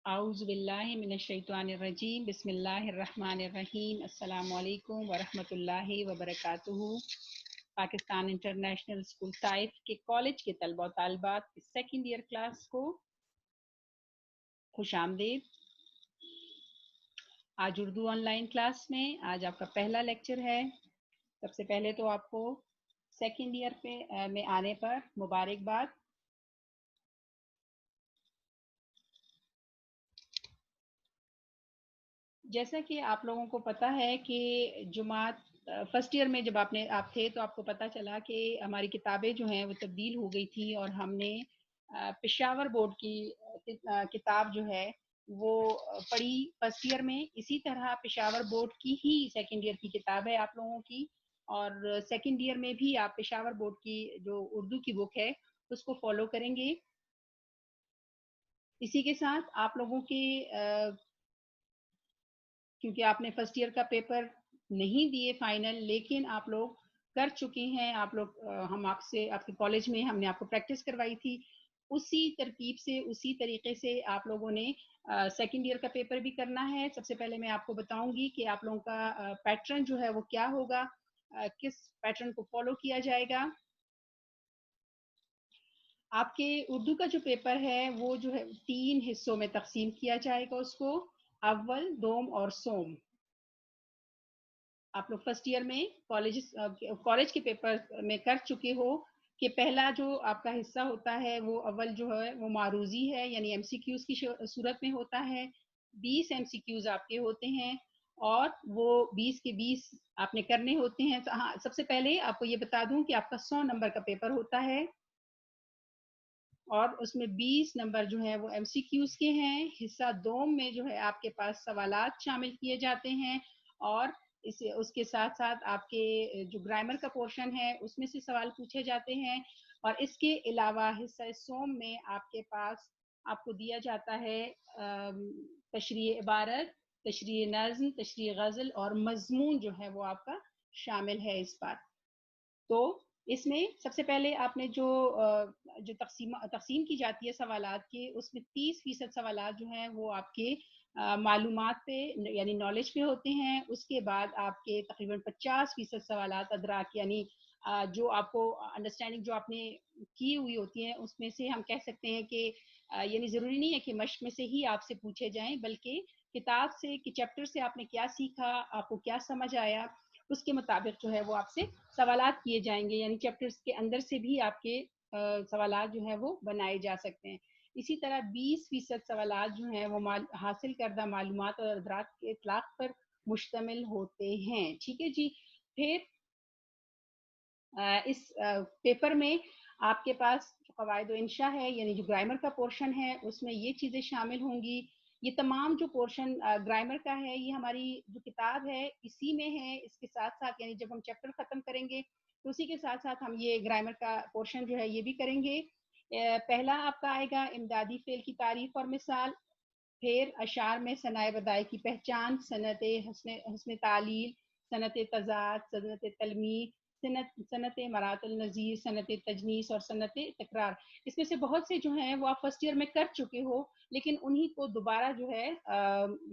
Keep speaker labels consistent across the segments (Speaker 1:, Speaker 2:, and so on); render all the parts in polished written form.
Speaker 1: اعوذ باللہ من الشیطان الرجیم بسم اللہ الرحمن الرحیم السلام علیکم ورحمۃ اللہ وبرکاتہ۔ پاکستان انٹرنیشنل اسکول طائف کے کالج کے طلبہ و طالبات کی سیکنڈ ایئر کلاس کو خوش آمدید۔ آج اردو آن لائن کلاس میں آج آپ کا پہلا لیکچر ہے۔ سب سے پہلے تو آپ کو سیکنڈ ایئر میں آنے پر مبارکباد۔ جیسا کہ آپ لوگوں کو پتہ ہے کہ جماعت فرسٹ ایئر میں جب آپ تھے تو آپ کو پتہ چلا کہ ہماری کتابیں جو ہیں وہ تبدیل ہو گئی تھی، اور ہم نے پشاور بورڈ کی کتاب جو ہے وہ پڑھی فرسٹ ایئر میں۔ اسی طرح پشاور بورڈ کی ہی سیکنڈ ایئر کی کتاب ہے آپ لوگوں کی، اور سیکنڈ ایئر میں بھی آپ پشاور بورڈ کی جو اردو کی بک ہے اس کو فالو کریں گے۔ اسی کے ساتھ آپ لوگوں کے کیونکہ آپ نے فرسٹ ایئر کا پیپر نہیں دیے فائنل، لیکن آپ لوگ کر چکے ہیں، ہم آپ کے کالج میں ہم نے آپ کو پریکٹس کروائی تھی، اسی ترتیب سے اسی طریقے سے آپ لوگوں نے سیکنڈ ایئر کا پیپر بھی کرنا ہے۔ سب سے پہلے میں آپ کو بتاؤں گی کہ آپ لوگوں کا پیٹرن جو ہے وہ کیا ہوگا، کس پیٹرن کو فالو کیا جائے گا۔ آپ کے اردو کا جو پیپر ہے وہ جو ہے 3 حصوں میں تقسیم کیا جائے گا، اس کو اول، دوم اور سوم۔ آپ لوگ فرسٹ ایئر میں کالج کے پیپر میں کر چکے ہو کہ پہلا جو آپ کا حصہ ہوتا ہے وہ اول جو ہے وہ معروضی ہے، یعنی ایم سی کیوز کی صورت میں ہوتا ہے۔ 20 ایم سی کیوز آپ کے ہوتے ہیں، اور وہ 20 کے 20 آپ نے کرنے ہوتے ہیں۔ ہاں، سب سے پہلے آپ کو یہ بتا دوں کہ آپ کا 100 نمبر کا پیپر ہوتا ہے، اور اس میں 20 نمبر جو ہیں وہ ایم سی کیوز کے ہیں۔ حصہ دوم میں جو ہے آپ کے پاس سوالات شامل کیے جاتے ہیں، اور اس کے ساتھ ساتھ آپ کے جو گرامر کا پورشن ہے اس میں سے سوال پوچھے جاتے ہیں، اور اس کے علاوہ حصہ سوم میں آپ کے پاس آپ کو دیا جاتا ہے تشریح عبارت، تشریح نظم، تشریح غزل اور مضمون جو ہے وہ آپ کا شامل ہے اس بار۔ تو اس میں سب سے پہلے آپ نے جو تقسیم کی جاتی ہے سوالات کی، اس میں 30% سوالات جو ہیں وہ آپ کے معلومات پہ یعنی نالج پہ ہوتے ہیں۔ اس کے بعد آپ کے تقریباً 50% سوالات ادراک یعنی جو آپ کو انڈرسٹینڈنگ جو آپ نے کی ہوئی ہوتی ہیں اس میں سے ہم کہہ سکتے ہیں کہ یعنی ضروری نہیں ہے کہ مشق میں سے ہی آپ سے پوچھے جائیں، بلکہ کتاب سے کہ چیپٹر سے آپ نے کیا سیکھا، آپ کو کیا سمجھ آیا، اس کے مطابق جو ہے وہ آپ سے سوالات کیے جائیں گے، یعنی چیپٹرز کے اندر سے بھی آپ کے سوالات جو ہیں وہ بنائے جا سکتے ہیں۔ اسی طرح 20% سوالات جو ہیں وہ حاصل کردہ معلومات اور ادراک کے اطلاق پر مشتمل ہوتے ہیں۔ ٹھیک ہے جی۔ پھر اس پیپر میں آپ کے پاس قواعد و انشاء ہے، یعنی جو گرامر کا پورشن ہے اس میں یہ چیزیں شامل ہوں گی۔ یہ تمام جو پورشن گرامر کا ہے یہ ہماری جو کتاب ہے اسی میں ہے، اس کے ساتھ ساتھ یعنی جب ہم چیپٹر ختم کریں گے تو اسی کے ساتھ ساتھ ہم یہ گرامر کا پورشن جو ہے یہ بھی کریں گے۔ پہلا آپ کا آئے گا امدادی فعل کی تعریف اور مثال، پھر اشعار میں ثنائے بدائے کی پہچان، صنعت حسن تعلیل، صنعت تضاد، صنعت تلمیح، صنعت مرات النظیر، صنعت تجنیس اور صنعت تکرار۔ اس میں سے بہت سے جو ہیں وہ آپ فرسٹ ایئر میں کر چکے ہو، لیکن انہی کو دوبارہ جو ہے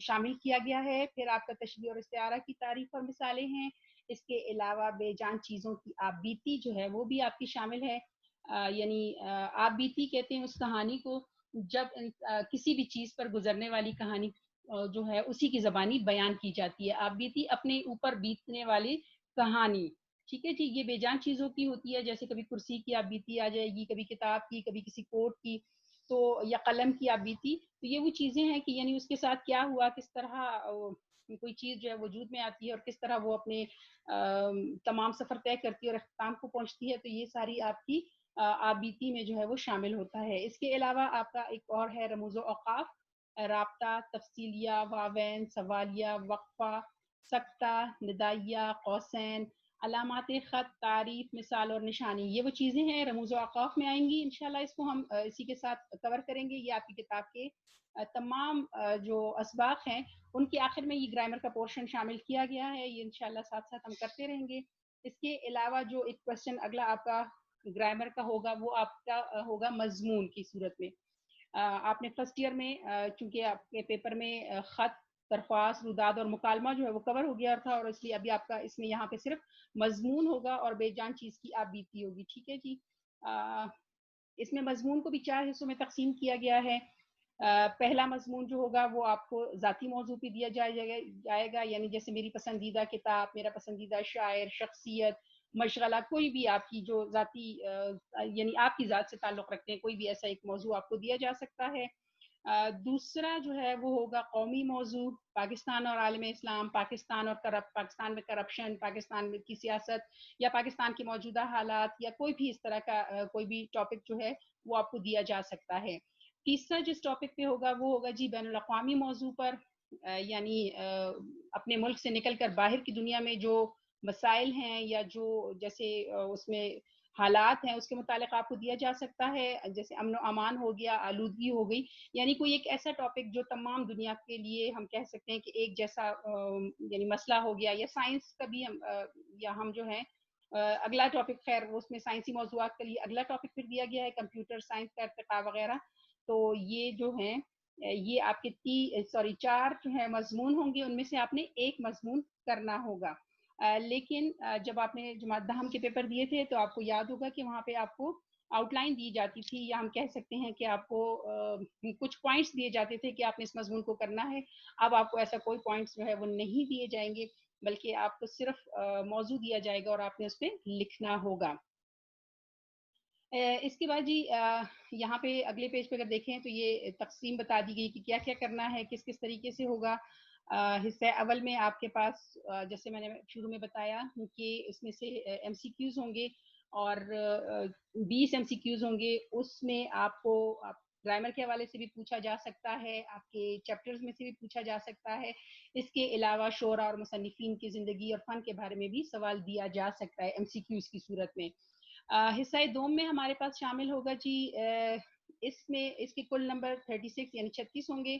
Speaker 1: شامل کیا گیا ہے۔ پھر آپ کا تشبیہ اور استعارہ کی تعریف اور مثالیں ہیں۔ اس کے علاوہ بے جان چیزوں کی آپ بیتی جو ہے وہ بھی آپ کی شامل ہے، یعنی آپ بیتی کہتے ہیں اس کہانی کو جب کسی بھی چیز پر گزرنے والی کہانی جو ہے اسی کی زبانی بیان کی جاتی ہے۔ آپ بیتی اپنے اوپر بیتنے والی کہانی، ٹھیک ہے جی۔ یہ بے جان چیزوں کی ہوتی ہے، جیسے کبھی کرسی کی آپ بیتی آ جائے گی، کبھی کتاب کی، کبھی کسی کوٹ کی، تو یا قلم کی آپ بیتی، تو یہ وہ چیزیں ہیں کہ یعنی اس کے ساتھ کیا ہوا، کس طرح کوئی چیز جو ہے وجود میں آتی ہے اور کس طرح وہ اپنے تمام سفر طے کرتی ہے اور اختتام کو پہنچتی ہے، تو یہ ساری آپ کی آبیتی میں جو ہے وہ شامل ہوتا ہے۔ اس کے علاوہ آپ کا ایک اور ہے رموز و اوقاف، رابطہ، تفصیلیہ، واوین، سوالیہ، وقفہ، سکتہ، ندائیہ، قوسین، علامات خط، تعریف، مثال اور نشانی۔ یہ وہ چیزیں ہیں رموز و اوقاف میں آئیں گی انشاءاللہ۔ اس کو ہم اسی کے ساتھ کور کریں گے۔ یہ آپ کی کتاب کے تمام جو اسباق ہیں ان کے آخر میں یہ گرامر کا پورشن شامل کیا گیا ہے، یہ انشاءاللہ ساتھ ساتھ ہم کرتے رہیں گے۔ اس کے علاوہ جو ایک کوشچن اگلا آپ کا گرامر کا ہوگا وہ آپ کا ہوگا مضمون کی صورت میں۔ آپ نے فرسٹ ایئر میں چونکہ آپ کے پیپر میں خط، درخواست، روداد اور مکالمہ جو ہے وہ کور ہو گیا تھا، اور اس لیے ابھی آپ کا اس میں یہاں پہ صرف مضمون ہوگا اور بے جان چیز کی آپ بیتی ہوگی. ٹھیک ہے جی. اس میں مضمون کو بھی 4 حصوں میں تقسیم کیا گیا ہے. پہلا مضمون جو ہوگا وہ آپ کو ذاتی موضوع پہ دیا جائے گا، یعنی جیسے میری پسندیدہ کتاب، میرا پسندیدہ شاعر، شخصیت، مشغلہ، کوئی بھی آپ کی جو ذاتی یعنی آپ کی ذات سے تعلق رکھتے ہیں کوئی بھی ایسا ایک موضوع آپ کو دیا جا سکتا ہے. دوسرا جو ہے وہ ہوگا قومی موضوع، پاکستان اور عالم اسلام، پاکستان میں کرپشن، پاکستان میں کی سیاست یا پاکستان کے موجودہ حالات، یا کوئی بھی اس طرح کا کوئی بھی ٹاپک جو ہے وہ آپ کو دیا جا سکتا ہے. تیسرا جس ٹاپک پہ ہوگا وہ ہوگا جی بین الاقوامی موضوع پر، یعنی اپنے ملک سے نکل کر باہر کی دنیا میں جو مسائل ہیں یا جو جیسے اس میں حالات ہیں اس کے متعلق آپ کو دیا جا سکتا ہے، جیسے امن و امان ہو گیا، آلودگی ہو گئی، یعنی کوئی ایک ایسا ٹاپک جو تمام دنیا کے لیے ہم کہہ سکتے ہیں کہ ایک جیسا یعنی مسئلہ ہو گیا. یا سائنس کا بھی ہم جو ہے اگلا ٹاپک، خیر اس میں سائنسی موضوعات کے لیے اگلا ٹاپک پھر دیا گیا ہے کمپیوٹر سائنس کا ارتقاء وغیرہ. تو یہ جو ہیں یہ آپ کے 4 جو ہے مضمون ہوں گے، ان میں سے آپ نے ایک مضمون کرنا ہوگا. لیکن جب آپ نے جماعت دہم کے پیپر دیے تھے تو آپ کو یاد ہوگا کہ وہاں پہ آپ کو آؤٹ لائن دی جاتی تھی، یا ہم کہہ سکتے ہیں کہ آپ کو کچھ پوائنٹس دیے جاتے تھے کہ آپ نے اس مضمون کو کرنا ہے. اب آپ کو ایسا کوئی پوائنٹس جو ہے وہ نہیں دیے جائیں گے، بلکہ آپ کو صرف موضوع دیا جائے گا اور آپ نے اس پہ لکھنا ہوگا. اس کے بعد جی یہاں پہ اگلے پیج پہ اگر دیکھیں تو یہ تقسیم بتا دی گئی کہ کیا کیا کرنا ہے، کس کس طریقے سے ہوگا. حصہ اول میں آپ کے پاس جیسے میں نے شروع میں بتایا کہ اس میں سے ایم سی کیوز ہوں گے اور 20 ایم سی کیوز ہوں گے. اس میں آپ کو گرامر کے حوالے سے بھی پوچھا جا سکتا ہے، آپ کے چیپٹرز میں سے بھی پوچھا جا سکتا ہے. اس کے علاوہ شعراء اور مصنفین کی زندگی اور فن کے بارے میں بھی سوال دیا جا سکتا ہے ایم سی کیوز کی صورت میں. حصہ دوم میں ہمارے پاس شامل ہوگا جی اس میں اس کے کل نمبر 36 یعنی 36 ہوں گے،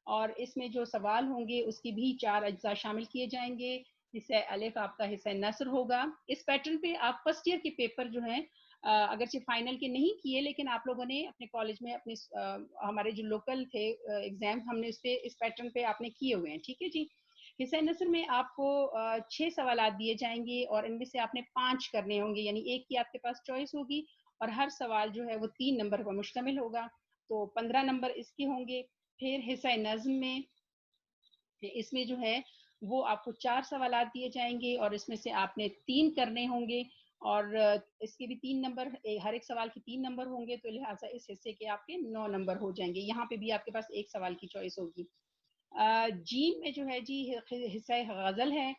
Speaker 1: اور اس میں جو سوال ہوں گے اس کی بھی 4 اجزاء شامل کیے جائیں گے. حصہ الف آپ کا حصہ نثر ہوگا. اس پیٹرن پہ آپ فرسٹ ایئر کے پیپر جو ہیں اگرچہ فائنل کے نہیں کیے، لیکن آپ لوگوں نے اپنے کالج میں اپنے ہمارے جو لوکل تھے ایگزام ہم نے اس پیٹرن پہ آپ نے کیے ہوئے ہیں. ٹھیک ہے جی. حصہ نثر میں آپ کو 6 سوالات دیے جائیں گے اور ان میں سے آپ نے 5 کرنے ہوں گے، یعنی ایک کی آپ کے پاس چوائس ہوگی، اور ہر سوال جو ہے وہ 3 نمبر پر مشتمل ہوگا، تو 15 نمبر اس کے ہوں گے. پھر حصہ نظم میں اس میں جو ہے وہ آپ کو 4 سوالات دیے جائیں گے اور اس میں سے آپ نے 3 کرنے ہوں گے، اور اس کے بھی 3 نمبر، ہر ایک سوال کے 3 نمبر ہوں گے، تو لہٰذا اس حصے کے آپ کے 9 نمبر ہو جائیں گے. یہاں پہ بھی آپ کے پاس ایک سوال کی چوائس ہوگی. جیم میں جو ہے جی حصہ غزل ہے.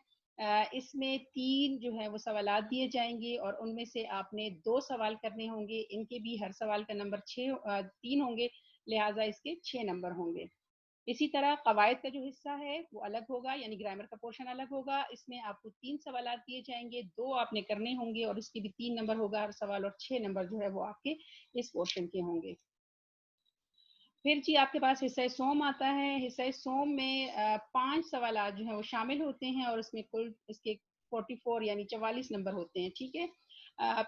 Speaker 1: اس میں 3 جو ہے وہ سوالات دیے جائیں گے اور ان میں سے آپ نے 2 سوال کرنے ہوں گے. ان کے بھی ہر سوال کا نمبر 3 ہوں گے، لہٰذا اس کے 6 نمبر ہوں گے. اسی طرح قواعد کا جو حصہ ہے وہ الگ ہوگا، یعنی گرامر کا پورشن الگ ہوگا. اس میں آپ کو 3 سوالات دیے جائیں گے، 2 آپ نے کرنے ہوں گے اور اس کے بھی 3 نمبر ہوگا ہر سوال، اور 6 نمبر جو ہے وہ آپ کے اس پورشن کے ہوں گے. پھر جی آپ کے پاس حصہ سوم آتا ہے. حصہ سوم میں 5 سوالات جو ہیں وہ شامل ہوتے ہیں اور اس میں کل اس کے 44 یعنی 44 نمبر ہوتے ہیں. ٹھیک ہے.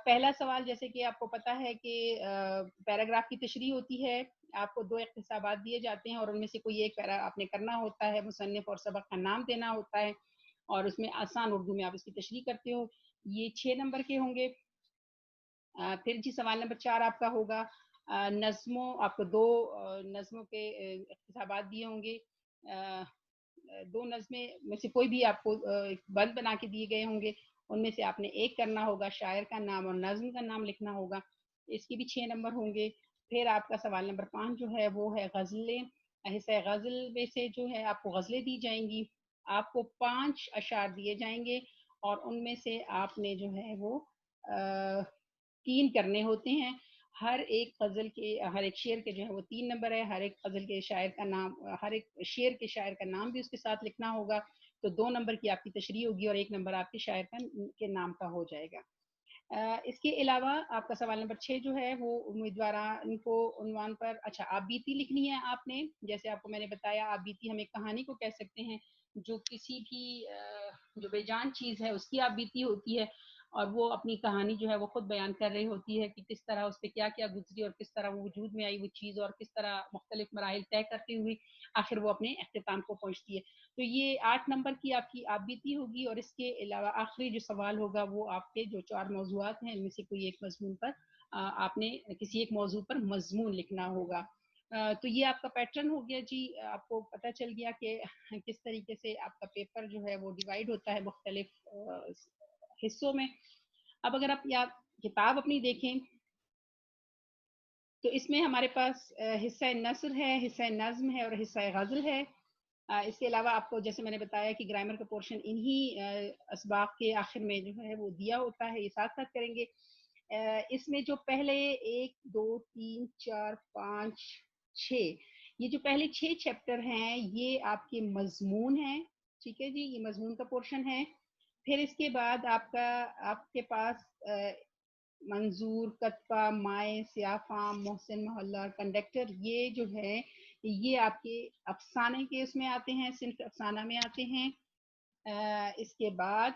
Speaker 1: پہلا سوال جیسے کہ آپ کو پتا ہے کہ پیراگراف کی تشریح ہوتی ہے. آپ کو 2 اقتباسات دیے جاتے ہیں اور ان میں سے کوئی ایک پیرا آپ نے کرنا ہوتا ہے، مصنف اور سبق کا نام دینا ہوتا ہے، اور اس میں آسان اردو میں آپ اس کی تشریح کرتے ہو. یہ 6 نمبر کے ہوں گے. پھر جی سوال نمبر 4 آپ کا ہوگا نظموں. آپ کو 2 نظموں کے اقتباسات دیے ہوں گے. 2 نظمیں میں سے کوئی بھی آپ کو بند بنا کے دیے گئے ہوں گے، ان میں سے آپ نے ایک کرنا ہوگا، شاعر کا نام اور نظم کا نام لکھنا ہوگا. اس کی بھی 6 نمبر ہوں گے. پھر آپ کا سوال نمبر 5 جو ہے وہ ہے غزلیں. حصہ غزل میں سے جو ہے آپ کو غزلیں دی جائیں گی. آپ کو 5 اشعار دیے جائیں گے اور ان میں سے آپ نے جو ہے وہ 3 کرنے ہوتے ہیں. ہر ایک غزل کے ہر ایک شعر کے جو ہے وہ 3 نمبر ہے. ہر ایک غزل کے شاعر کا نام، ہر ایک شعر کے شاعر کا نام بھی اس کے ساتھ لکھنا ہوگا، تو 2 نمبر کی آپ کی تشریح ہوگی اور 1 نمبر آپ کے شاعر کے نام کا ہو جائے گا. اس کے علاوہ آپ کا سوال نمبر 6 جو ہے وہ امیدواران کو عنوان پر، اچھا آپ بیتی لکھنی ہے. آپ نے جیسے آپ کو میں نے بتایا آپ بیتی ہم ایک کہانی کو کہہ سکتے ہیں جو کسی بھی جو بے جان چیز ہے اس کی آپ بیتی ہوتی ہے. اور وہ اپنی کہانی جو ہے وہ خود بیان کر رہی ہوتی ہے کہ کس طرح اس پہ کیا کیا گزری اور کس طرح وہ وجود میں آئی وہ چیز اور کس طرح مختلف مراحل طے کرتے ہوئے آخر وہ اپنے اختتام کو پہنچتی ہے. تو یہ 8 نمبر کی آپ کی آپ بیتی ہوگی. اور اس کے علاوہ آخری جو سوال ہوگا وہ آپ کے جو 4 موضوعات ہیں ان میں سے کوئی ایک مضمون پر آپ نے کسی ایک موضوع پر مضمون لکھنا ہوگا. تو یہ آپ کا پیٹرن ہو گیا جی. آپ کو پتہ چل گیا کہ کس طریقے سے آپ کا پیپر جو ہے وہ ڈیوائیڈ ہوتا ہے مختلف حصوں میں. اب اگر آپ یا کتاب اپنی دیکھیں تو اس میں ہمارے پاس حصہ نثر ہے, حصہ نظم ہے اور حصہ غزل ہے. اس کے علاوہ آپ کو جیسے میں نے بتایا کہ گرامر کا پورشن انہی اسباق کے آخر میں جو ہے وہ دیا ہوتا ہے, یہ ساتھ ساتھ کریں گے. اس میں جو پہلے 1 2 3 4 5 6 یہ جو پہلے 6 چیپٹر ہیں یہ آپ کے مضمون ہیں. ٹھیک ہے جی, یہ مضمون کا پورشن ہے. پھر اس کے بعد آپ کے پاس منظور, کتبہ, مائع, سیاہ فام, محسن, محلہ اور کنڈکٹر یہ جو ہے یہ آپ کے افسانے کے اس میں آتے ہیں, صنف افسانہ میں آتے ہیں. اس کے بعد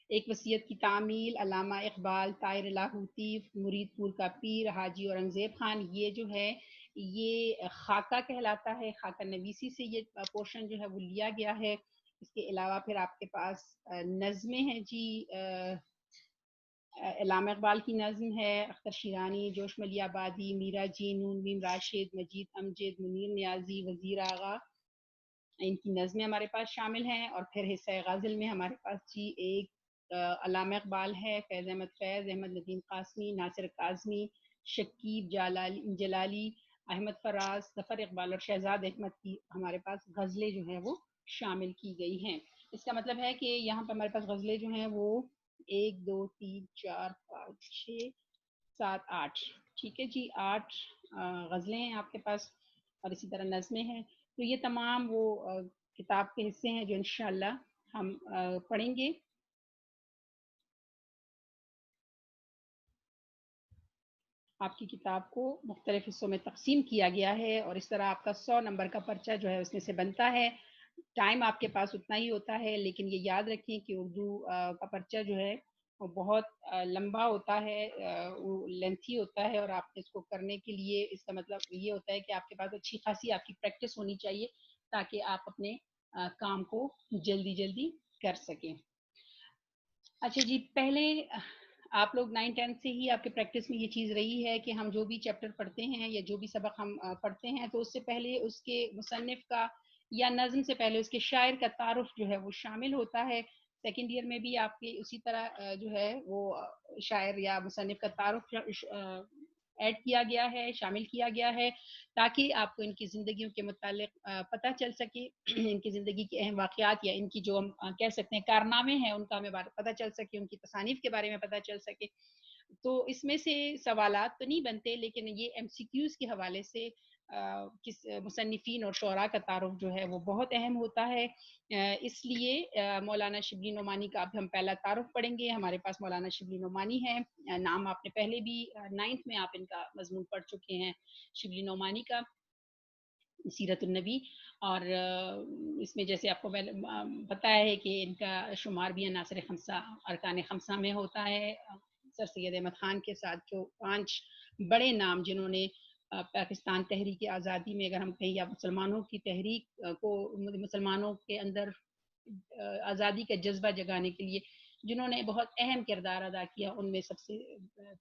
Speaker 1: ایک وصیت کی تعمیل, علامہ اقبال, طاہر لاہوتی, مرید پور کا پیر, حاجی اورنگزیب خان, یہ جو ہے یہ خاکہ کہلاتا ہے. خاکہ نویسی سے یہ پورشن جو ہے وہ لیا گیا ہے. اس کے علاوہ پھر آپ کے پاس نظمیں ہیں جی. علامہ اقبال کی نظم ہے, اختر شیرانی, جوش ملی آبادی, میرا جی, نون میم راشد, مجید امجد, منیر نیازی, وزیر آغا, ان کی نظمیں ہمارے پاس شامل ہیں. اور پھر حصہ غزل میں ہمارے پاس جی ایک علامہ اقبال ہے, فیض احمد فیض, احمد ندیم قاسمی, ناصر کاظمی, شکیب جلالی, احمد فراز, ظفر اقبال اور شہزاد احمد کی ہمارے پاس غزلیں جو ہیں وہ شامل کی گئی ہیں. اس کا مطلب ہے کہ یہاں پہ ہمارے پاس غزلیں جو ہیں وہ 1 2 3 4 5 6 7 8 ٹھیک ہے جی, 8 غزلیں ہیں آپ کے پاس اور اسی طرح نظمیں ہیں. تو یہ تمام وہ کتاب کے حصے ہیں جو انشاءاللہ ہم پڑھیں گے. آپ کی کتاب کو مختلف حصوں میں تقسیم کیا گیا ہے اور اس طرح آپ کا 100 نمبر کا پرچہ جو ہے اس میں سے بنتا ہے. ٹائم آپ کے پاس اتنا ہی ہوتا ہے, لیکن یہ یاد رکھیں کہ اردو کا پرچہ جو ہے وہ بہت لمبا ہوتا ہے, وہ لینتھی ہوتا ہے, اور آپ اس کو کرنے کے لیے اس کا مطلب یہ ہوتا ہے کہ آپ کے پاس اچھی خاصی آپ کی پریکٹس ہونی چاہیے تاکہ آپ اپنے کام کو جلدی کر سکیں. اچھا جی, پہلے آپ لوگ 9-10 سے ہی آپ کے پریکٹس میں یہ چیز رہی ہے کہ ہم جو بھی چیپٹر پڑھتے ہیں یا جو بھی سبق ہم پڑھتے ہیں تو اس سے پہلے اس کے مصنف کا یا نظم سے پہلے اس کے شاعر کا تعارف جو ہے وہ شامل ہوتا ہے. سیکنڈ ایئر میں بھی آپ کے اسی طرح جو ہے وہ شاعر یا مصنف کا تعارف ایڈ کیا گیا ہے, شامل کیا گیا ہے تاکہ آپ کو ان کی زندگیوں کے متعلق پتہ چل سکے, ان کی زندگی کے اہم واقعات یا ان کی جو ہم کہہ سکتے ہیں کارنامے ہیں ان کا ہمیں پتہ چل سکے, ان کی تصانیف کے بارے میں پتہ چل سکے. تو اس میں سے سوالات تو نہیں بنتے, لیکن یہ ایم سی کیوز کے حوالے سے کس مصنفین اور شعراء کا تعارف جو ہے وہ بہت اہم ہوتا ہے. اس لیے مولانا شبلی نعمانی کا اب ہم پہلا تعارف پڑھیں گے. ہمارے پاس مولانا شبلی نعمانی ہے, نام آپ نے پہلے بھی 9th میں آپ ان کا مضمون پڑھ چکے ہیں, شبلی نعمانی کا سیرت النبی. اور اس میں جیسے آپ کو پتہ ہے کہ ان کا شمار بھی عناصر خمسہ ارکان خمسہ میں ہوتا ہے. سر سید احمد خان کے ساتھ جو 5 بڑے نام جنہوں نے پاکستان تحریک آزادی میں, اگر ہم کہیں یا مسلمانوں کی تحریک کو, مسلمانوں کے اندر آزادی کا جذبہ جگانے کے لیے جنہوں نے بہت اہم کردار ادا کیا, ان میں سب سے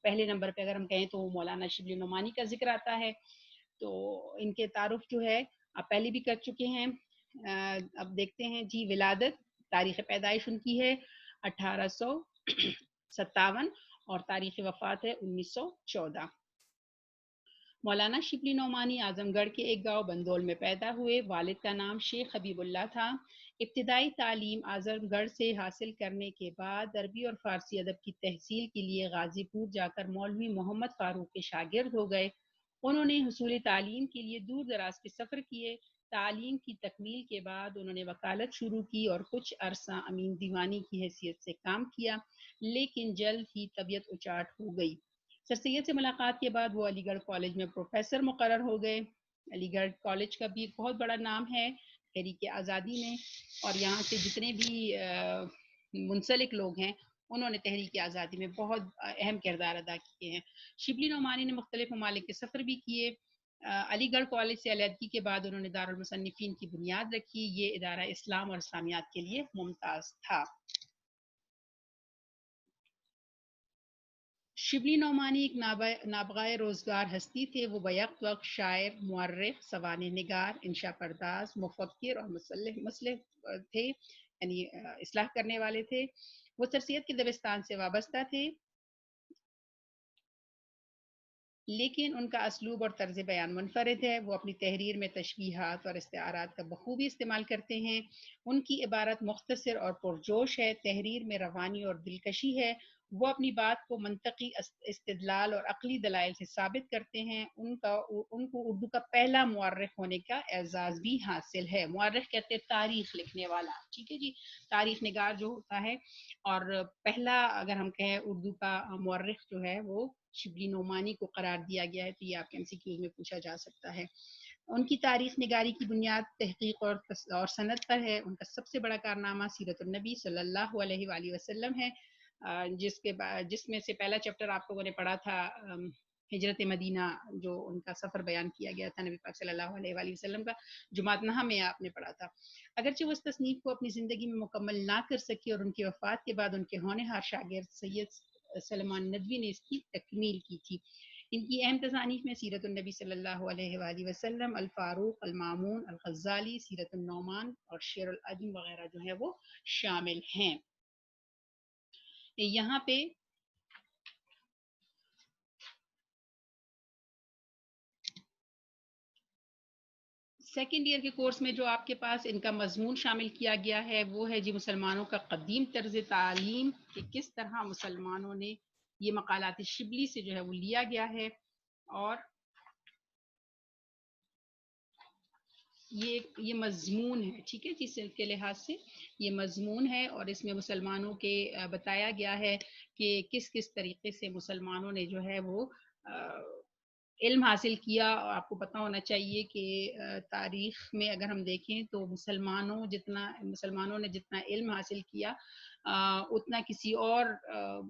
Speaker 1: پہلے نمبر پہ اگر ہم کہیں تو مولانا شبلی نعمانی کا ذکر آتا ہے. تو ان کے تعارف جو ہے آپ پہلے بھی کر چکے ہیں. اب دیکھتے ہیں جی, ولادت, تاریخ پیدائش ان کی ہے 1857 اور تاریخ وفات ہے 1914. مولانا شبلی نعمانی اعظم گڑھ کے ایک گاؤں بندول میں پیدا ہوئے. والد کا نام شیخ حبیب اللہ تھا. ابتدائی تعلیم اعظم گڑھ سے حاصل کرنے کے بعد عربی اور فارسی ادب کی تحصیل کے لیے غازی پور جا کر مولوی محمد فاروق کے شاگرد ہو گئے. انہوں نے حصول تعلیم کے لیے دور دراز کے سفر کیے. تعلیم کی تکمیل کے بعد انہوں نے وکالت شروع کی اور کچھ عرصہ امین دیوانی کی حیثیت سے کام کیا, لیکن جلد ہی طبیعت اچاٹ ہو گئی. سر سید سے ملاقات کے بعد وہ علی گڑھ کالج میں پروفیسر مقرر ہو گئے. علی گڑھ کالج کا بھی ایک بہت بڑا نام ہے تحریک آزادی میں, اور یہاں سے جتنے بھی منسلک لوگ ہیں انہوں نے تحریک آزادی میں بہت اہم کردار ادا کیے ہیں۔ شبلی نعمانی نے مختلف ممالک کے سفر بھی کیے۔ علی گڑھ کالج سے علیحدگی کے بعد انہوں نے دارالمصنفین کی بنیاد رکھی۔ یہ ادارہ اسلام اور اسلامیات کے لیے ممتاز تھا۔ شبلی نعمانی ایک نابغہ روزگار ہستی تھے۔ وہ بیک وقت شاعر، مورخ، سوانح نگار، انشا پرداز، مفکر اور مصلح تھے، یعنی اصلاح کرنے والے تھے۔ وہ ترسیت کے دبستان سے وابستہ تھے، لیکن ان کا اسلوب اور طرز بیان منفرد ہے۔ وہ اپنی تحریر میں تشبیہات اور استعارات کا بخوبی استعمال کرتے ہیں۔ ان کی عبارت مختصر اور پرجوش ہے، تحریر میں روانی اور دلکشی ہے۔ وہ اپنی بات کو منطقی استدلال اور عقلی دلائل سے ثابت کرتے ہیں۔ ان کو اردو کا پہلا مورخ ہونے کا اعزاز بھی حاصل ہے۔ مورخ کہتے ہیں تاریخ لکھنے والا، ٹھیک ہے جی، تاریخ نگار جو ہوتا ہے۔ اور پہلا اگر ہم کہیں اردو کا مورخ جو ہے وہ شبلی نعمانی کو قرار دیا گیا ہے، تو یہ آپ کے MCQ میں پوچھا جا سکتا ہے۔ ان کی تاریخ نگاری کی بنیاد تحقیق اور سند پر ہے۔ ان کا سب سے بڑا کارنامہ سیرت النبی صلی اللہ علیہ وآلہ وسلم ہے، جس میں سے پہلا چیپٹر آپ لوگوں نے پڑھا تھا ہجرت مدینہ، جو ان کا سفر بیان کیا گیا تھا نبی پاک صلی اللہ علیہ وآلہ وسلم کا، جماعت نہا میں آپ نے پڑھا تھا۔ اگرچہ وہ اس تصنیف کو اپنی زندگی میں مکمل نہ کر سکی اور ان کی وفات کے بعد ان کے ہونہار شاگرد سید سلمان ندوی نے اس کی تکمیل کی تھی۔ ان کی اہم تصانیف میں سیرت النبی صلی اللہ علیہ وآلہ وسلم، الفاروق، المامون، الغزالی، سیرت النعمان اور شعر العجم وغیرہ جو ہے وہ شامل ہیں۔ یہاں پہ سیکنڈ ایئر کے کورس میں جو آپ کے پاس ان کا مضمون شامل کیا گیا ہے وہ ہے جی مسلمانوں کا قدیم طرز تعلیم، کہ کس طرح مسلمانوں نے یہ مقالات شبلی سے جو ہے وہ لیا گیا ہے، اور یہ مضمون ہے، ٹھیک ہے جی، صنف کے لحاظ سے یہ مضمون ہے، اور اس میں مسلمانوں کے بتایا گیا ہے کہ کس کس طریقے سے مسلمانوں نے جو ہے وہ علم حاصل کیا۔ اور آپ کو پتہ ہونا چاہیے کہ تاریخ میں اگر ہم دیکھیں تو مسلمانوں نے جتنا علم حاصل کیا اتنا کسی اور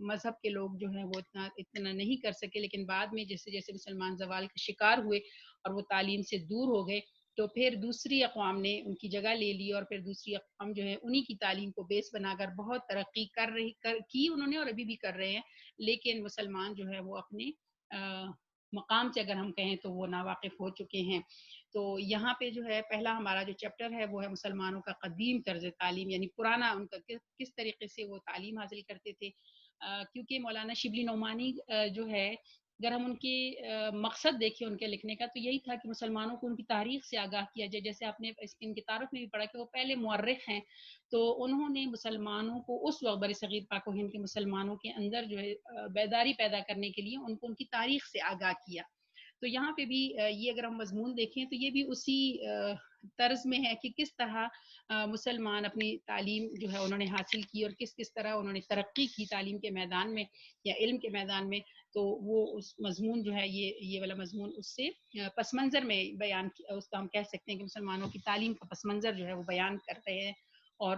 Speaker 1: مذہب کے لوگ جو ہیں وہ اتنا نہیں کر سکے، لیکن بعد میں جیسے جیسے مسلمان زوال کا شکار ہوئے اور وہ تعلیم سے دور ہو گئے، تو پھر دوسری اقوام نے ان کی جگہ لے لی، اور پھر دوسری اقوام جو ہے انہی کی تعلیم کو بیس بنا کر بہت ترقی کی انہوں نے، اور ابھی بھی کر رہے ہیں، لیکن مسلمان جو ہے وہ اپنے مقام سے اگر ہم کہیں تو وہ ناواقف ہو چکے ہیں۔ تو یہاں پہ جو ہے پہلا ہمارا جو چیپٹر ہے وہ ہے مسلمانوں کا قدیم طرز تعلیم، یعنی پرانا ان کا کس طریقے سے وہ تعلیم حاصل کرتے تھے۔ کیونکہ مولانا شبلی نعمانی جو ہے، اگر ہم ان کے مقصد دیکھیں ان کے لکھنے کا، تو یہی تھا کہ مسلمانوں کو ان کی تاریخ سے آگاہ کیا جائے۔ جیسے آپ نے ان کی تعارف میں بھی پڑھا کہ وہ پہلے مورخ ہیں، تو انہوں نے مسلمانوں کو اس وقت برصغیر پاک و ہند کے مسلمانوں کے اندر جو ہے بیداری پیدا کرنے کے لیے ان کو ان کی تاریخ سے آگاہ کیا۔ تو یہاں پہ بھی یہ اگر ہم مضمون دیکھیں تو یہ بھی اسی طرز میں ہے کہ کس طرح مسلمان اپنی تعلیم جو ہے انہوں نے حاصل کی، اور کس کس طرح انہوں نے ترقی کی تعلیم کے میدان میں یا علم کے میدان میں۔ تو وہ اس مضمون جو ہے یہ والا مضمون اس سے پس منظر میں بیان، اس کا ہم کہہ سکتے ہیں کہ مسلمانوں کی تعلیم کا پس منظر جو ہے وہ بیان کرتے ہیں۔ اور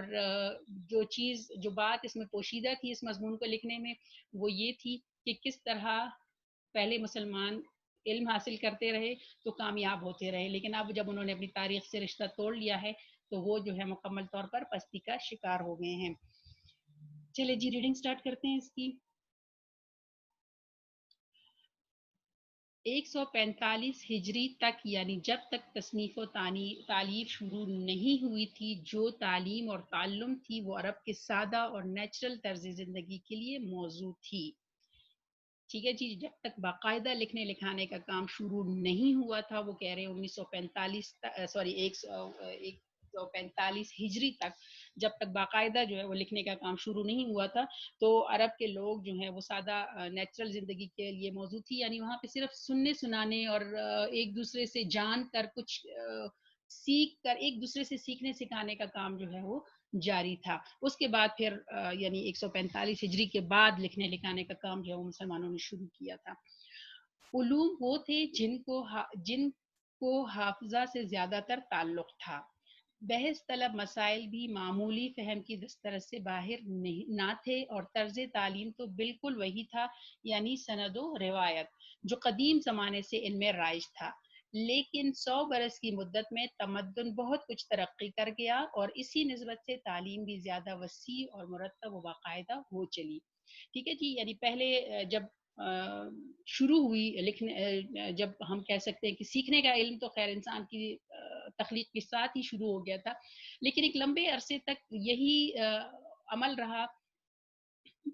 Speaker 1: جو بات اس میں پوشیدہ تھی اس مضمون کو لکھنے میں، وہ یہ تھی کہ کس طرح پہلے مسلمان علم حاصل کرتے رہے تو کامیاب ہوتے رہے، لیکن اب جب انہوں نے اپنی تاریخ سے رشتہ توڑ لیا ہے تو وہ جو ہے مکمل طور پر پستی کا شکار ہو گئے ہیں۔ چلے جی ریڈنگ سٹارٹ کرتے ہیں اس کی۔ 145 ہجری تک، یعنی جب تک تصنیف و تالیف شروع نہیں ہوئی تھی، جو تعلیم اور تعلم تھی وہ عرب کے سادہ اور نیچرل طرز زندگی کے لیے موزوں تھی۔ ٹھیک ہے جی، جب تک باقاعدہ لکھنے لکھانے کا کام شروع نہیں ہوا تھا، وہ کہہ رہے ہیں 145 ہجری تک، جب تک باقاعدہ جو ہے وہ لکھنے کا کام شروع نہیں ہوا تھا، تو عرب کے لوگ جو ہیں وہ سادہ نیچرل زندگی کے لیے موزوں تھی، یعنی وہاں پہ صرف سننے سنانے اور ایک دوسرے سے جان کر کچھ سیکھ کر ایک دوسرے سے سیکھنے سکھانے کا کام جو ہے وہ جاری تھا۔ اس کے بعد پھر یعنی 145 ہجری کے بعد لکھنے لکھانے کا کام جو ہے وہ مسلمانوں نے شروع کیا تھا۔ علوم وہ تھے جن کو حافظہ سے زیادہ تر تعلق تھا۔ بحث طلب مسائل بھی معمولی فہم کی دسترس سے باہر نہیں نہ تھے، اور طرز تعلیم تو بالکل وہی تھا، یعنی سند و روایت، جو قدیم زمانے سے ان میں رائج تھا۔ لیکن 100 برس کی مدت میں تمدن بہت کچھ ترقی کر گیا، اور اسی نسبت سے تعلیم بھی زیادہ وسیع اور مرتب و باقاعدہ ہو چلی۔ ٹھیک ہے جی، یعنی پہلے جب شروع ہوئی لکھنے، جب ہم کہہ سکتے ہیں کہ سیکھنے کا علم تو خیر انسان کی تخلیق کے ساتھ ہی شروع ہو گیا تھا، لیکن ایک لمبے عرصے تک یہی عمل رہا،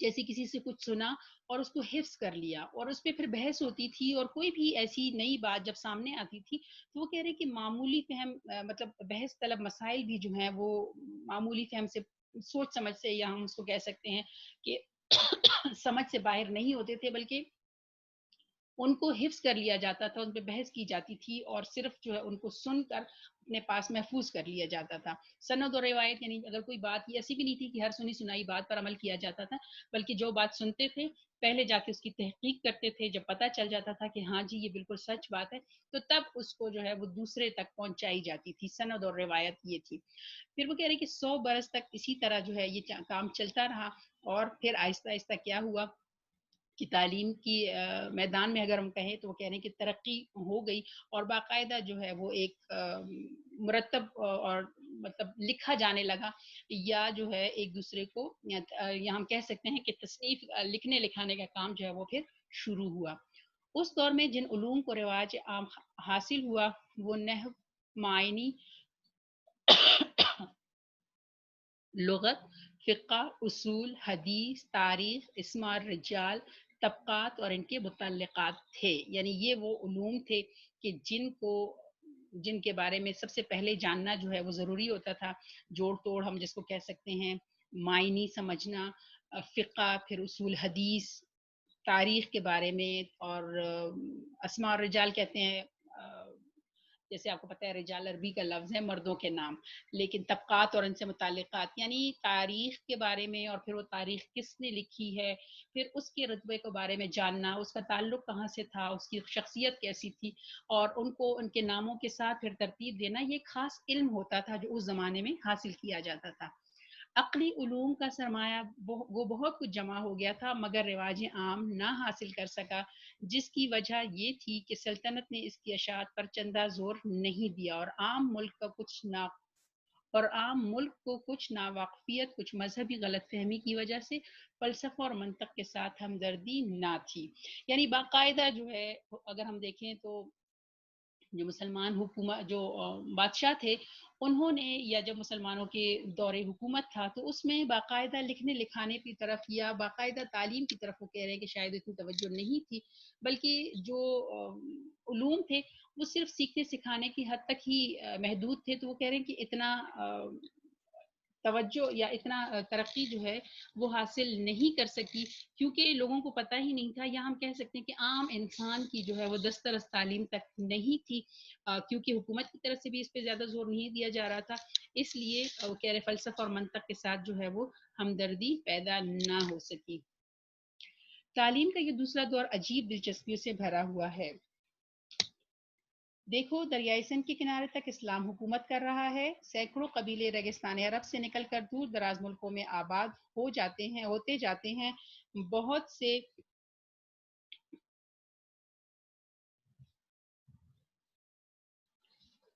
Speaker 1: جیسے کسی سے کچھ سنا اور اس کو حفظ کر لیا، اور اس پہ پھر بحث ہوتی تھی، اور کوئی بھی ایسی نئی بات جب سامنے آتی تھی تو وہ کہہ رہے کہ معمولی فہم مطلب بحث طلب مسائل بھی جو ہیں وہ معمولی فہم سے، سوچ سمجھ سے، یا ہم اس کو کہہ سکتے ہیں کہ سمجھ سے باہر نہیں ہوتے تھے، بلکہ ان کو حفظ کر لیا جاتا تھا، ان پہ بحث کی جاتی تھی، اور صرف جو ہے ان کو سن کر اپنے پاس محفوظ کر لیا جاتا تھا۔ سند اور روایت یعنی اگر کوئی بات یہ ایسی بھی نہیں تھی کہ ہر سنی سنائی بات پر عمل کیا جاتا تھا، بلکہ جو بات سنتے تھے پہلے جا کے اس کی تحقیق کرتے تھے، جب پتہ چل جاتا تھا کہ ہاں جی یہ بالکل سچ بات ہے، تو تب اس کو جو ہے وہ دوسرے تک پہنچائی جاتی تھی۔ سند اور روایت یہ تھی۔ پھر وہ کہہ رہے کہ 100 برس تک اسی طرح جو ہے یہ کام چلتا رہا، اور پھر آہستہ آہستہ کیا ہوا کہ تعلیم کی میدان میں اگر ہم کہیں تو وہ کہہ رہے ہیں کہ ترقی ہو گئی، اور باقاعدہ جو ہے وہ ایک مرتب اور مطلب لکھا جانے لگا، یا جو ہے ایک دوسرے کو، یا ہم کہہ سکتے ہیں کہ تصنیف، لکھنے لکھانے کا کام جو ہے وہ پھر شروع ہوا۔ اس دور میں جن علوم کو رواج عام حاصل ہوا وہ نحو، معانی، لغت، فقہ، اصول، حدیث، تاریخ، اسماء الرجال، طبقات اور ان کے متعلقات تھے۔ یعنی یہ وہ علوم تھے کہ جن کے بارے میں سب سے پہلے جاننا جو ہے وہ ضروری ہوتا تھا۔ جوڑ توڑ ہم جس کو کہہ سکتے ہیں، معنی سمجھنا، فقہ، پھر اصول حدیث، تاریخ کے بارے میں، اور اسماء الرجال کہتے ہیں، جیسے آپ کو پتہ ہے رجال عربی کا لفظ ہے مردوں کے نام، لیکن طبقات اور ان سے متعلقات یعنی تاریخ کے بارے میں، اور پھر وہ تاریخ کس نے لکھی ہے، پھر اس کے رتبے کے بارے میں جاننا، اس کا تعلق کہاں سے تھا، اس کی شخصیت کیسی تھی، اور ان کو ان کے ناموں کے ساتھ پھر ترتیب دینا، یہ ایک خاص علم ہوتا تھا جو اس زمانے میں حاصل کیا جاتا تھا۔ عقلی علوم کا سرمایہ وہ بہت کچھ جمع ہو گیا تھا، مگر رواج عام نہ حاصل کر سکا، جس کی وجہ یہ تھی کہ سلطنت نے اس کی اشاعت پر چندہ زور نہیں دیا، اور عام ملک کو کچھ ناواقفیت، کچھ مذہبی غلط فہمی کی وجہ سے فلسفہ اور منطق کے ساتھ ہمدردی نہ تھی۔ یعنی باقاعدہ جو ہے اگر ہم دیکھیں تو جو مسلمان حکومت، جو بادشاہ تھے، انہوں نے، یا جب مسلمانوں کے دور حکومت تھا تو اس میں باقاعدہ لکھنے لکھانے کی طرف یا باقاعدہ تعلیم کی طرف وہ کہہ رہے ہیں کہ شاید اتنی توجہ نہیں تھی، بلکہ جو علوم تھے وہ صرف سیکھنے سکھانے کی حد تک ہی محدود تھے، تو وہ کہہ رہے ہیں کہ اتنا توجہ یا اتنا ترقی جو ہے وہ حاصل نہیں کر سکی، کیونکہ لوگوں کو پتہ ہی نہیں تھا، یا ہم کہہ سکتے ہیں کہ عام انسان کی جو ہے وہ دسترس تعلیم تک نہیں تھی، کیونکہ حکومت کی طرف سے بھی اس پہ زیادہ زور نہیں دیا جا رہا تھا، اس لیے وہ کہہ رہے فلسفہ اور منطق کے ساتھ جو ہے وہ ہمدردی پیدا نہ ہو سکی۔ تعلیم کا یہ دوسرا دور عجیب دلچسپیوں سے بھرا ہوا ہے۔ دیکھو، دریائے سندھ کے کنارے تک اسلام حکومت کر رہا ہے، سینکڑوں قبیلے ریگستان عرب سے نکل کر دور دراز ملکوں میں آباد ہوتے جاتے ہیں، بہت سے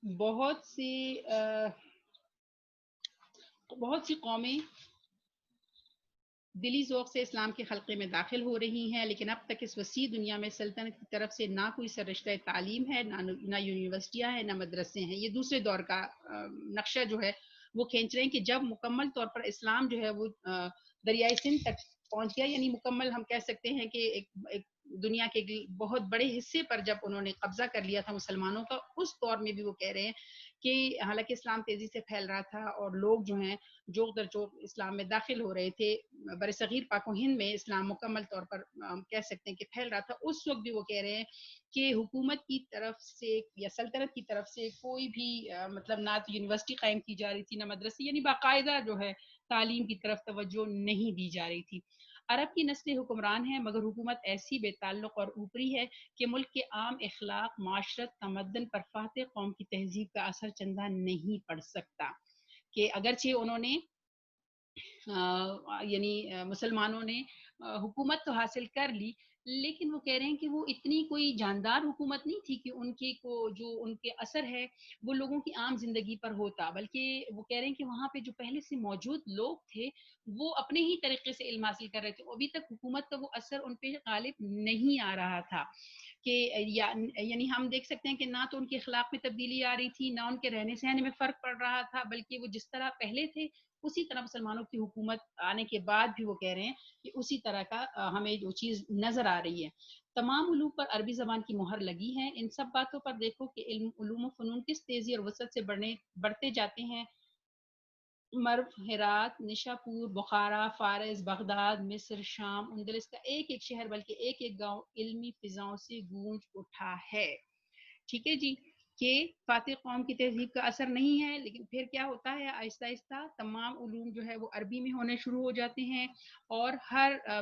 Speaker 1: بہت سی بہت سی قومیں دلی ذوق سے اسلام کے حلقے میں داخل ہو رہی ہیں، لیکن اب تک اس وسیع دنیا میں سلطنت کی طرف سے نہ کوئی سررشتہ تعلیم ہے، نہ یونیورسٹیاں ہیں، نہ مدرسے ہیں۔ یہ دوسرے دور کا نقشہ جو ہے وہ کھینچ رہے ہیں کہ جب مکمل طور پر اسلام جو ہے وہ دریائے سندھ تک پہنچ گیا، یعنی مکمل ہم کہہ سکتے ہیں کہ ایک دنیا کے بہت بڑے حصے پر جب انہوں نے قبضہ کر لیا تھا مسلمانوں کا، اس دور میں بھی وہ کہہ رہے ہیں کہ حالانکہ اسلام تیزی سے پھیل رہا تھا اور لوگ جو ہیں جوک در جوک اسلام میں داخل ہو رہے تھے، برصغیر پاک و ہند میں اسلام مکمل طور پر ہم کہہ سکتے ہیں کہ پھیل رہا تھا، اس وقت بھی وہ کہہ رہے ہیں کہ حکومت کی طرف سے یا سلطنت کی طرف سے کوئی بھی مطلب نہ تو یونیورسٹی قائم کی جا رہی تھی، نہ مدرسے، یعنی باقاعدہ جو ہے تعلیم کی طرف توجہ نہیں دی جا رہی تھی۔ عرب کی نسلیں حکمران ہیں مگر حکومت ایسی بے تعلق اور اوپری ہے کہ ملک کے عام اخلاق، معاشرت، تمدن پر فاتح قوم کی تہذیب کا اثر چندہ نہیں پڑ سکتا. کہ اگرچہ انہوں نے یعنی مسلمانوں نے حکومت تو حاصل کر لی، لیکن وہ کہہ رہے ہیں کہ وہ اتنی کوئی جاندار حکومت نہیں تھی کہ ان کی کو جو ان کے اثر ہے وہ لوگوں کی عام زندگی پر ہوتا، بلکہ وہ کہہ رہے ہیں کہ وہاں پہ جو پہلے سے موجود لوگ تھے وہ اپنے ہی طریقے سے علم حاصل کر رہے تھے، ابھی تک حکومت کا وہ اثر ان پہ غالب نہیں آ رہا تھا. کہ یعنی ہم دیکھ سکتے ہیں کہ نہ تو ان کے اخلاق میں تبدیلی آ رہی تھی، نہ ان کے رہنے سہنے میں فرق پڑ رہا تھا، بلکہ وہ جس طرح پہلے تھے اسی طرح مسلمانوں کی حکومت آنے کے بعد بھی وہ کہہ رہے ہیں کہ اسی طرح کا ہمیں جو چیز نظر آ رہی ہے. تمام علوم پر عربی زبان کی مہر لگی ہے. ان سب باتوں پر دیکھو کہ علوم و فنون کس تیزی اور وسعت سے بڑھتے جاتے ہیں. مرو، ہرات، نشاپور، بخارا، فارس، بغداد، مصر، شام، اندلس کا ایک ایک شہر بلکہ ایک ایک گاؤں علمی فضاؤں سے گونج اٹھا ہے. ٹھیک ہے جی، کہ فاتح قوم کی تہذیب کا اثر نہیں ہے، لیکن پھر کیا ہوتا ہے آہستہ آہستہ تمام علوم جو ہے وہ عربی میں ہونے شروع ہو جاتے ہیں، اور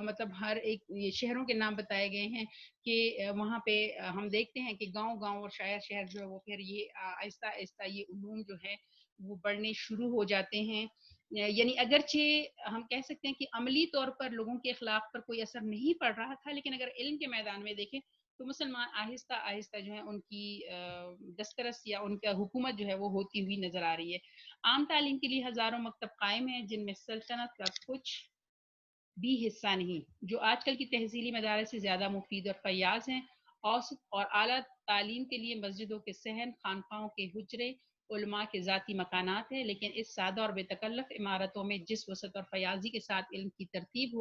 Speaker 1: مطلب ہر ایک یہ شہروں کے نام بتائے گئے ہیں کہ وہاں پہ ہم دیکھتے ہیں کہ گاؤں گاؤں اور شہر شہر جو ہے وہ پھر یہ آہستہ آہستہ یہ علوم جو ہے وہ بڑھنے شروع ہو جاتے ہیں. یعنی اگرچہ ہم کہہ سکتے ہیں کہ عملی طور پر لوگوں کے اخلاق پر کوئی اثر نہیں پڑ رہا تھا، لیکن اگر علم کے میدان میں دیکھیں تو مسلمان آہستہ آہستہ جو ہے ان کی دسترس یا ان کا حکومت جو ہے وہ ہوتی ہوئی نظر آ رہی ہے. عام تعلیم کے لیے ہزاروں مکتب قائم ہیں جن میں سلطنت کا کچھ بھی حصہ نہیں، جو آج کل کی تحصیلی مدارس سے زیادہ مفید اور فیاض ہیں. اوسط اور اعلیٰ تعلیم کے لیے مسجدوں کے صحن، خانقاہوں کے حجرے، علماء کے ذاتی مکانات ہیں، لیکن اس سادہ اور بے تکلف عمارتوں میں جس وسعت اور فیاضی کے ساتھ علم کی تربیت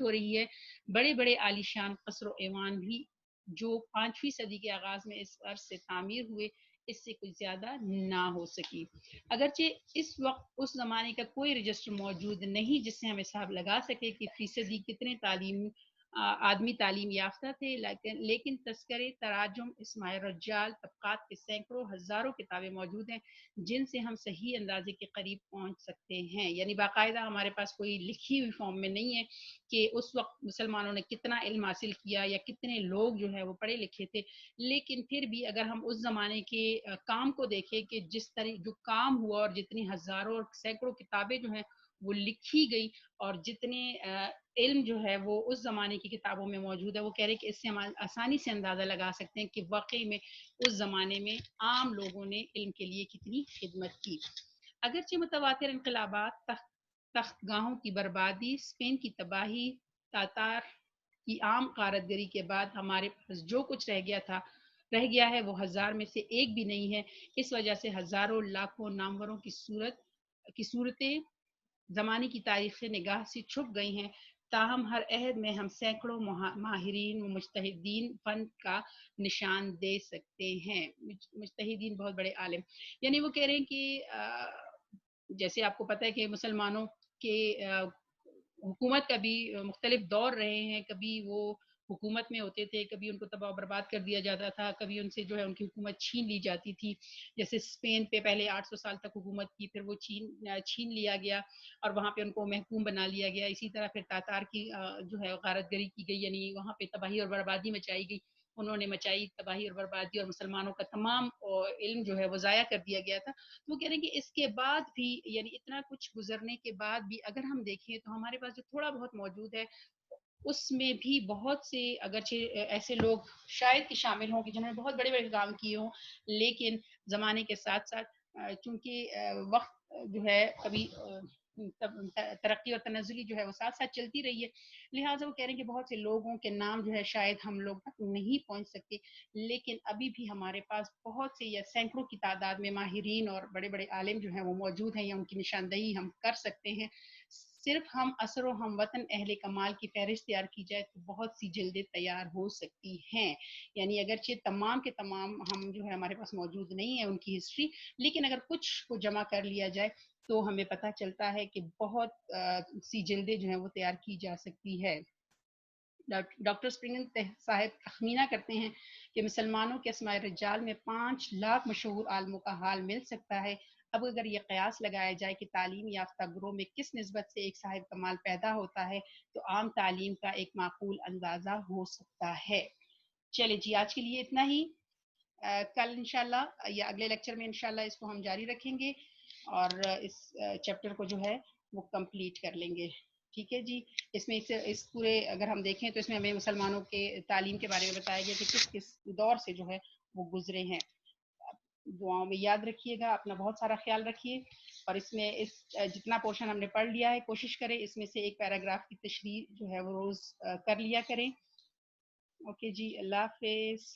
Speaker 1: ہو رہی ہے، بڑے بڑے عالیشان قصر و ایوان بھی جو 5ویں صدی کے آغاز میں اس عرض سے تعمیر ہوئے اس سے کچھ زیادہ نہ ہو سکی. اگرچہ اس وقت اس زمانے کا کوئی رجسٹر موجود نہیں جس سے ہم حساب لگا سکے کہ فیصدی کتنے آدمی تعلیم یافتہ تھے، لیکن تذکرے، تراجم، اسماء رجال، طبقات کے سینکڑوں ہزاروں کتابیں موجود ہیں جن سے ہم صحیح اندازے کے قریب پہنچ سکتے ہیں. یعنی باقاعدہ ہمارے پاس کوئی لکھی ہوئی فارم میں نہیں ہے کہ اس وقت مسلمانوں نے کتنا علم حاصل کیا یا کتنے لوگ جو ہے وہ پڑھے لکھے تھے، لیکن پھر بھی اگر ہم اس زمانے کے کام کو دیکھیں کہ جس طرح جو کام ہوا اور جتنی ہزاروں اور سینکڑوں کتابیں جو ہیں وہ لکھی گئی اور جتنے علم جو ہے وہ اس زمانے کی کتابوں میں موجود ہے، وہ کہہ رہے کہ اس سے ہم آسانی سے اندازہ لگا سکتے ہیں کہ واقعی میں اس زمانے میں عام لوگوں نے علم کے لیے کتنی خدمت کی. اگرچہ متواتر انقلابات، تخت گاہوں کی بربادی، اسپین کی تباہی، تاتار کی عام کارگری کے بعد ہمارے پاس جو کچھ رہ گیا ہے وہ ہزار میں سے ایک بھی نہیں ہے. اس وجہ سے ہزاروں لاکھوں ناموروں کی صورتیں زمانے کی تاریخ سے نگاہ سے چھپ گئی ہیں، تاہم ہر عہد میں ہم سینکڑوں ماہرین و مجتہدین فن کا نشان دے سکتے ہیں. مجتہدین بہت بڑے عالم، یعنی وہ کہہ رہے ہیں کہ جیسے آپ کو پتہ ہے کہ مسلمانوں کے حکومت کا بھی مختلف دور رہے ہیں، کبھی وہ حکومت میں ہوتے تھے، کبھی ان کو تباہ و برباد کر دیا جاتا تھا، کبھی ان سے جو ہے ان کی حکومت چھین لی جاتی تھی. جیسے اسپین پہ پہلے 800 سال تک حکومت کی، پھر وہ چھین لیا گیا اور وہاں پہ ان کو محکوم بنا لیا گیا. اسی طرح پھر تاتار کی جو ہے غارت گری کی گئی، یعنی وہاں پہ تباہی اور بربادی مچائی گئی. انہوں نے مچائی تباہی اور بربادی اور مسلمانوں کا تمام علم جو ہے وہ ضائع کر دیا گیا تھا. وہ کہہ رہے ہیں کہ اس کے بعد بھی، یعنی اتنا کچھ گزرنے کے بعد بھی اگر ہم دیکھیں تو ہمارے پاس جو تھوڑا بہت موجود ہے اس میں بھی بہت سے اگرچہ ایسے لوگ شاید کہ شامل ہوں کہ جنہوں نے بہت بڑے بڑے کام کیے ہوں، لیکن زمانے کے ساتھ ساتھ چونکہ وقت جو ہے کبھی ترقی اور تنزلی جو ہے وہ ساتھ ساتھ چلتی رہی ہے، لہٰذا وہ کہہ رہے ہیں کہ بہت سے لوگوں کے نام جو ہے شاید ہم لوگ تک نہیں پہنچ سکتے، لیکن ابھی بھی ہمارے پاس بہت سے یا سینکڑوں کی تعداد میں ماہرین اور بڑے بڑے عالم جو ہیں وہ موجود ہیں یا ان کی نشاندہی ہم کر سکتے ہیں. صرف ہم اثر و ہم وطن اہل کمال کی فہرست تیار کی جائے تو بہت سی جلدیں تیار ہو سکتی ہیں. یعنی اگرچہ تمام کے تمام ہم جو ہے ہمارے پاس موجود نہیں ہے ان کی ہسٹری، لیکن اگر کچھ کو جمع کر لیا جائے تو ہمیں پتہ چلتا ہے کہ بہت سی جلدیں جو ہیں وہ تیار کی جا سکتی ہے. ڈاکٹر اسپرنگن صاحب تخمینہ کرتے ہیں کہ مسلمانوں کے اسماء رجال میں 5 لاکھ مشہور عالموں کا حال مل سکتا ہے. اب اگر یہ قیاس لگایا جائے کہ تعلیم یافتہ گروہ میں کس نسبت سے ایک صاحب کمال پیدا ہوتا ہے تو عام تعلیم کا ایک معقول اندازہ ہو سکتا ہے۔ چلے جی، آج کے لیے اتنا ہی۔ کل انشاءاللہ یا اگلے لیکچر میں انشاءاللہ اس کو ہم جاری رکھیں گے اور اس چیپٹر کو جو ہے وہ کمپلیٹ کر لیں گے۔ ٹھیک ہے جی، اس میں اس پورے اگر ہم دیکھیں تو اس میں ہمیں مسلمانوں کے تعلیم کے بارے میں بتایا گیا کہ کس کس دور سے جو ہے وہ گزرے ہیں۔ دعاؤں میں یاد رکھیے گا، اپنا بہت سارا خیال رکھیے، اور اس میں جتنا پورشن ہم نے پڑھ لیا ہے کوشش کریں اس میں سے ایک پیراگراف کی تشریح جو ہے وہ روز کر لیا کریں۔ اوکے جی، اللہ حافظ۔